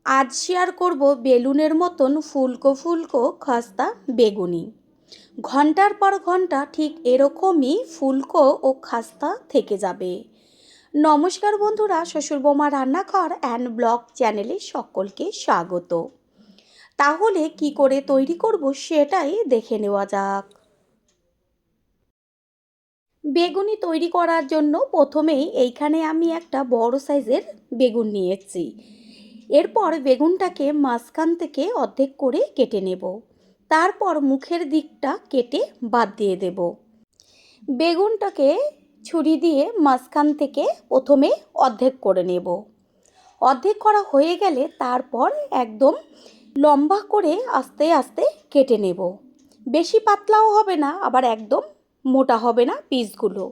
আজ শেয়ার করব বেলুনের মতন ফুলকো ফুলকো খাস্তা বেগুনি। ঘন্টার পর ঘন্টা ঠিক এরকমই ফুলকো ও খাস্তা থেকে যাবে। নমস্কার বন্ধুরা, শ্বশুরবৌমা রান্নাঘর অ্যান্ড ব্লগ চ্যানেলে সকলকে স্বাগত। তাহলে কি করে তৈরি করব সেটাই দেখে নেওয়া যাক। বেগুনি তৈরি করার জন্য প্রথমেই এইখানে আমি একটা বড় সাইজের বেগুন নিয়েছি। এরপর বেগুনটাকে মাঝখান থেকে অর্ধেক করে কেটে নেব। তারপর মুখের দিকটা কেটে বাদ দিয়ে দেব। বেগুনটাকে ছুরি দিয়ে মাঝখান থেকে প্রথমে অর্ধেক করে নেব। অর্ধেক করা হয়ে গেলে তারপর একদম লম্বা করে আস্তে আস্তে কেটে নেব। বেশি পাতলাও হবে না, আবার একদম মোটা হবে না, পিসগুলো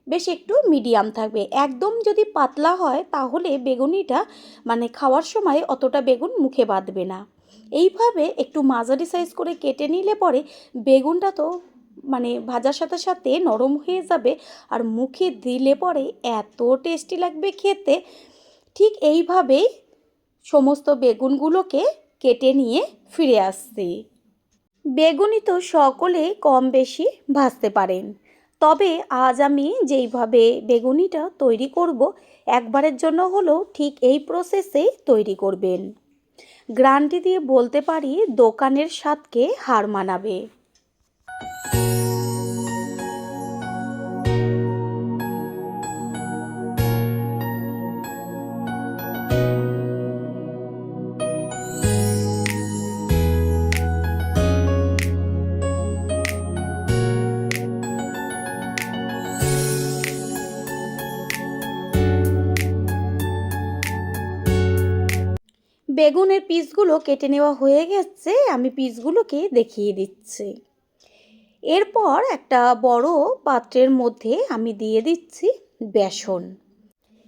বেশ একটু মিডিয়াম থাকবে। একদম যদি পাতলা হয় তাহলে বেগুনিটা খাওয়ার সময় অতটা বেগুন মুখে বাঁধবে না। এইভাবে একটু মাঝারি সাইজ করে কেটে নিলে পরে বেগুনটা তো ভাজার সাথে সাথে নরম হয়ে যাবে, আর মুখে দিলে পরে এত টেস্টি লাগবে খেতে। ঠিক এইভাবেই সমস্ত বেগুনগুলোকে কেটে নিয়ে ফিরে আসছি। বেগুনি তো সকলে কম বেশি ভাজতে পারেন, তবে আজ আমি যেইভাবে বেগুনিটা তৈরি করব একবারের জন্য হলেও ঠিক এই প্রসেসেই তৈরি করবেন। গ্যারান্টি দিয়ে বলতে পারি দোকানের স্বাদকে হার মানাবে। বেগুনের পিসগুলো কেটে নেওয়া হয়ে গেছে, আমি পিসগুলোকে দেখিয়ে দিচ্ছি। এরপর একটা বড় পাত্রের মধ্যে আমি দিয়ে দিচ্ছি বেসন।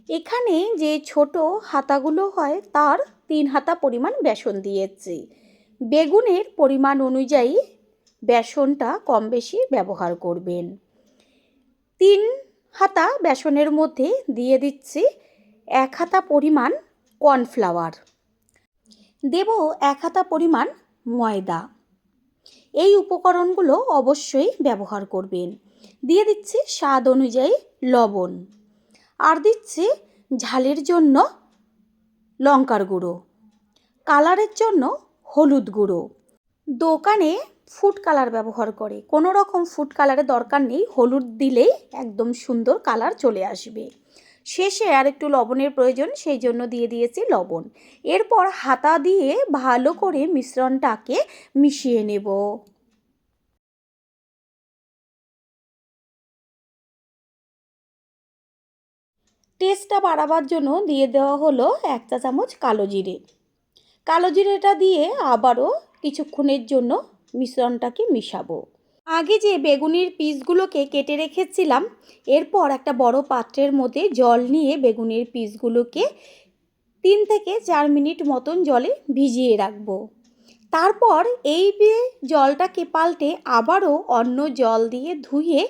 এখানে যে ছোট হাতাগুলো হয় তার 3 হাতা পরিমাণ বেসন দিয়েছি। বেগুনের পরিমাণ অনুযায়ী বেসনটা কম বেশি ব্যবহার করবেন। 3 হাতা বেসনের মধ্যে দিয়ে দিচ্ছি 1 হাতা পরিমাণ কর্নফ্লাওয়ার, দেব 1 হাতা পরিমাণ ময়দা। এই উপকরণগুলো অবশ্যই ব্যবহার করবেন। দিয়ে দিচ্ছি স্বাদ অনুযায়ী লবণ, আর দিচ্ছি ঝালের জন্য লঙ্কার গুঁড়ো, কালারের জন্য হলুদ গুঁড়ো। দোকানে ফুড কালার ব্যবহার করে, কোনো রকম ফুড কালারের দরকার নেই, হলুদ দিলেই একদম সুন্দর কালার চলে আসবে। শেষে আর একটু লবণের প্রয়োজন, সেই জন্য দিয়ে দিয়েছি লবণ। এরপর হাতা দিয়ে ভালো করে মিশ্রণটাকে মিশিয়ে নেব। টেস্টটা বাড়াবার জন্য দিয়ে দেওয়া হলো 1 চা চামচ কালো জিরে। কালো জিরেটা দিয়ে আবারও কিছুক্ষণের জন্য মিশ্রণটাকে মিশাবো। আগে যে বেগুনির পিসগুলোকে কেটে রেখেছিলাম, এরপর একটা বড় পাত্রের মধ্যে জল নিয়ে বেগুনির পিসগুলোকে 3 থেকে 4 মিনিট মতন জলে ভিজিয়ে রাখবো। তারপর এই জলটাকে পাল্টে আবারও অন্য জল দিয়ে ধুয়ে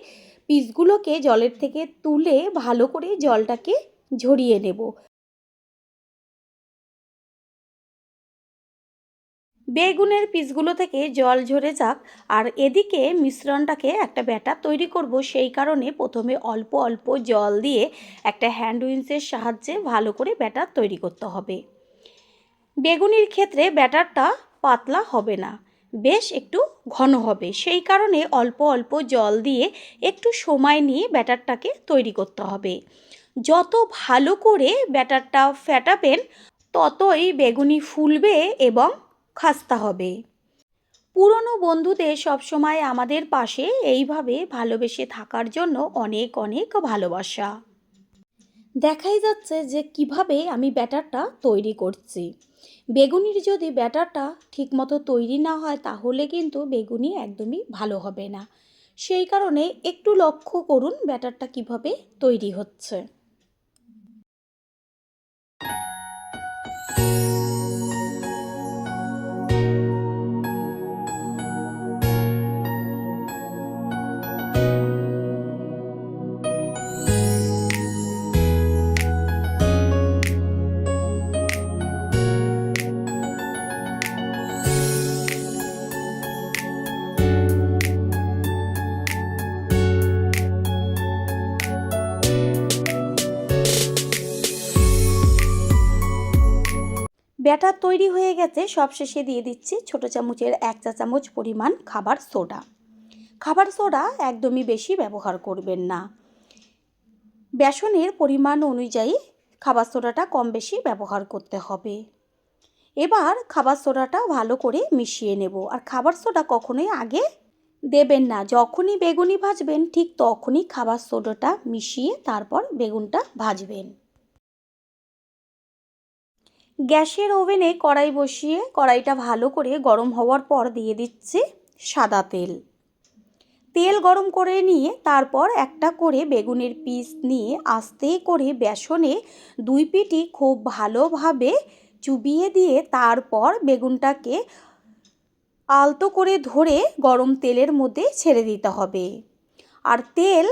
পিসগুলোকে জলের থেকে তুলে ভালো করে জলটাকে ঝরিয়ে নেব। বেগুনের পিসগুলো থেকে জল ঝরে যাক, আর এদিকে মিশ্রণটাকে একটা ব্যাটার তৈরি করব। সেই কারণে প্রথমে অল্প অল্প জল দিয়ে একটা হ্যান্ড উইন্সের সাহায্যে ভালো করে ব্যাটার তৈরি করতে হবে। বেগুনির ক্ষেত্রে ব্যাটারটা পাতলা হবে না, বেশ একটু ঘন হবে, সেই কারণে অল্প অল্প জল দিয়ে একটু সময় নিয়ে ব্যাটারটাকে তৈরি করতে হবে। যত ভালো করে ব্যাটারটা ফেটাবেন ততই বেগুনি ফুলবে এবং খাস্তা হবে। পুরনো বন্ধুদের সবসময় আমাদের পাশে এইভাবে ভালোবেসে থাকার জন্য অনেক অনেক ভালোবাসা। দেখাই যাচ্ছে যে কিভাবে আমি ব্যাটারটা তৈরি করছি। বেগুনির যদি ব্যাটারটা ঠিকমতো তৈরি না হয় তাহলে কিন্তু বেগুনি একদমই ভালো হবে না। সেই কারণে একটু লক্ষ্য করুন ব্যাটারটা কিভাবে তৈরি হচ্ছে। ব্যাটার তৈরি হয়ে গেছে। সবশেষে দিয়ে দিচ্ছি ছোটো চামচের 1 চা চামচ পরিমাণ খাবার সোডা। খাবার সোডা একদমই বেশি ব্যবহার করবেন না। বেসনের পরিমাণ অনুযায়ী খাবার সোডাটা কম বেশি ব্যবহার করতে হবে। এবার খাবার সোডাটা ভালো করে মিশিয়ে নেব। আর খাবার সোডা কখনোই আগে দেবেন না, যখনই বেগুনি ভাজবেন ঠিক তখনই খাবার সোডাটা মিশিয়ে তারপর বেগুনটা ভাজবেন। গ্যাসের ওভেনে কড়াই বসিয়ে কড়াইটা ভালো করে গরম হওয়ার পর দিয়ে দিচ্ছি সাদা তেল। তেল গরম করে নিয়ে তারপর একটা করে বেগুনের পিস নিয়ে আস্তে করে বেসনে 2 পিঠই খুব ভালোভাবে চুবিয়ে দিয়ে তারপর বেগুনটাকে আলতো করে ধরে গরম তেলের মধ্যে ছেড়ে দিতে হবে। আর তেল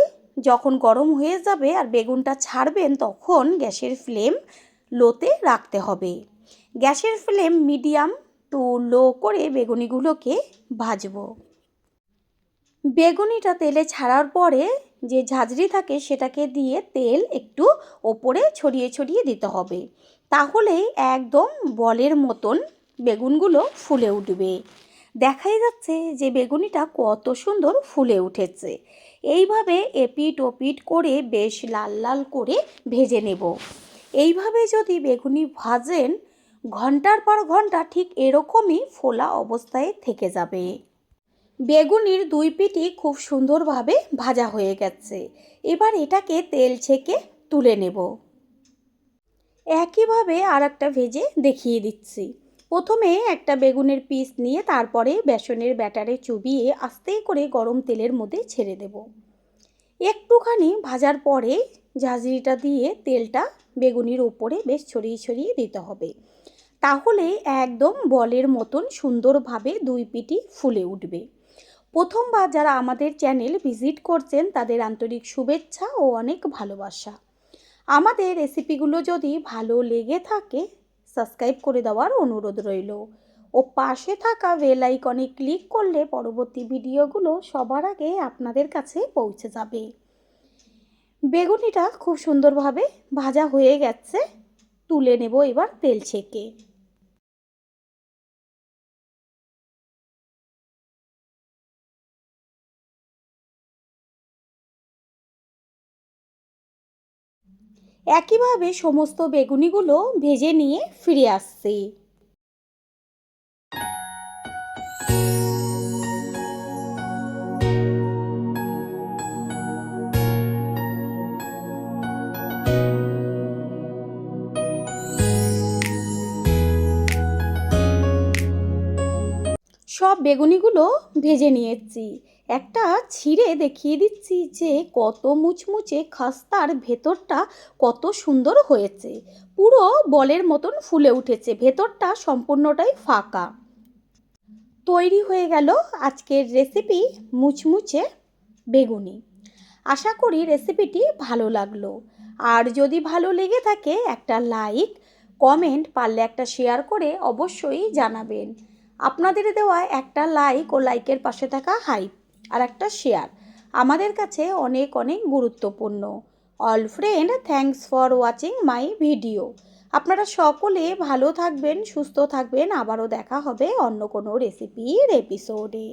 যখন গরম হয়ে যাবে আর বেগুনটা ছাড়বেন তখন গ্যাসের ফ্লেম লোতে রাখতে হবে। গ্যাসের ফ্লেম মিডিয়াম টু লো করে বেগুনিগুলোকে ভাজবো। বেগুনিটা তেলে ছাড়ার পরে যে ঝাঁঝরি থাকে সেটাকে দিয়ে তেল একটু ওপরে ছড়িয়ে ছড়িয়ে দিতে হবে, তাহলেই একদম বলের মতন বেগুনগুলো ফুলে উঠবে। দেখাই যাচ্ছে যে বেগুনিটা কত সুন্দর ফুলে উঠেছে। এইভাবে এপিট ওপিট করে বেশ লাল লাল করে ভেজে নেব। এইভাবে যদি বেগুনি ভাজেন ঘন্টার পর ঘন্টা ঠিক এরকমই ফোলা অবস্থায় থেকে যাবে। বেগুনির 2 পিঠই খুব সুন্দরভাবে ভাজা হয়ে গেছে। এবার এটাকে তেল ছেঁকে তুলে নেব। একইভাবে আর একটা ভেজে দেখিয়ে দিচ্ছি। প্রথমে একটা বেগুনের পিস নিয়ে তারপরে বেসনের ব্যাটারে চুবিয়ে আস্তে করে গরম তেলের মধ্যে ছেড়ে দেব। একটুখানি ভাজার পরে ঝাঁঝরিটা দিয়ে তেলটা বেগুনির উপরে বেশ ছড়িয়ে ছড়িয়ে দিতে হবে, তাহলে একদম বলের মতন সুন্দরভাবে 2 পিঠই ফুলে উঠবে। প্রথমবার যারা আমাদের চ্যানেল ভিজিট করছেন তাদের আন্তরিক শুভেচ্ছা ও অনেক ভালোবাসা। আমাদের রেসিপিগুলো যদি ভালো লেগে থাকে সাবস্ক্রাইব করে দেওয়ার অনুরোধ রইল ও পাশে থাকা বেল আইকনে ক্লিক করলে পরবর্তী ভিডিওগুলো সবার আগে আপনাদের কাছে পৌঁছে যাবে। বেগুনিটা খুব সুন্দরভাবে ভাজা হয়ে গেছে, তুলে নেব এবার তেল ছেঁকে। একইভাবে সমস্ত বেগুনিগুলো ভেজে নিয়ে ফিরে আসছি। সব বেগুনিগুলো ভেজে নিয়েছি। একটা ছিঁড়ে দেখিয়ে দিচ্ছি যে কত মুচমুচে খাস্তার ভেতরটা কত সুন্দর হয়েছে। পুরো বলের মতন ফুলে উঠেছে, ভেতরটা সম্পূর্ণটাই ফাঁকা। তৈরি হয়ে গেল আজকের রেসিপি মুচমুচে বেগুনি। আশা করি রেসিপিটি ভালো লাগলো। আর যদি ভালো লেগে থাকে একটা লাইক কমেন্ট পারলে একটা শেয়ার করে অবশ্যই জানাবেন। আপনাদের দেওয়া একটা লাইক ও লাইকের পাশে থাকা হাইপ আর একটা শেয়ার আমাদের কাছে অনেক অনেক গুরুত্বপূর্ণ। All friend, thanks for watching my video. আপনারা সকলে ভালো থাকবেন, সুস্থ থাকবেন। আবারও দেখা হবে অন্য কোনো রেসিপির এপিসোডে।